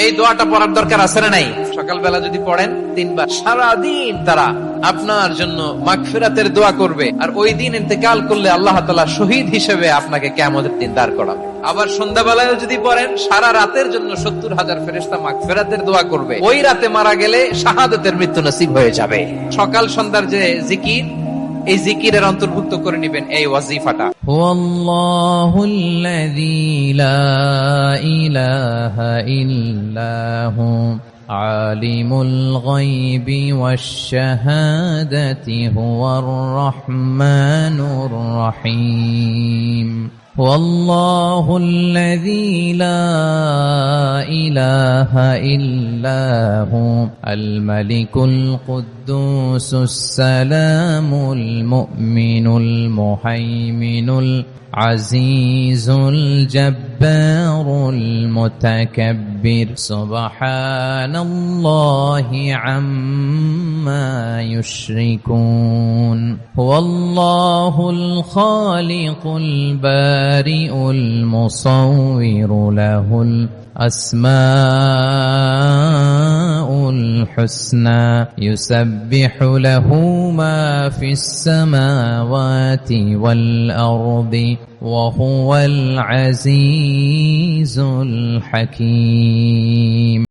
এই দোয়াটা পড়ার দরকার আছে না নাই? সকালবেলা যদি পড়েন 3 বার, সারাদিন তারা আপনার জন্য মাগফিরাতের দোয়া করবে। আর ওই দিন ইন্তেকাল করলে আল্লাহ তাআলা শহীদ হিসেবে আপনাকে কিয়ামতের দিন দাঁড় করাবে। আবার সন্ধ্যাবেলায় যদি পড়েন, সারা রাতের জন্য 70,000 ফেরেশতা মাগফিরাতের দোয়া করবে। ওই রাতে মারা গেলে শাহাদাতের মৃত্যু নসিব হয়ে যাবে। সকাল সন্ধ্যার যে জিকির, এই জিকিরের অন্তর্ভুক্ত করে নেবেন এই ওয়াজিফাটা। হুয়াল্লাহুল্লাযী লা ইলাহা ইল্লাহু আলিমুল গায়বি ওয়াশ শাহাদাতি হুয়ার রাহমানুর রহিম। والله الذي لا إله إلا هو الملك القدوس السلام المؤمن المهيمن العزيز الجبار المتكبر سبحان الله عما يشركون هو الله الخالق البارئ المصور له الأسماء الحسنى يسبح له ما في السماوات والأرض وهو العزيز الحكيم.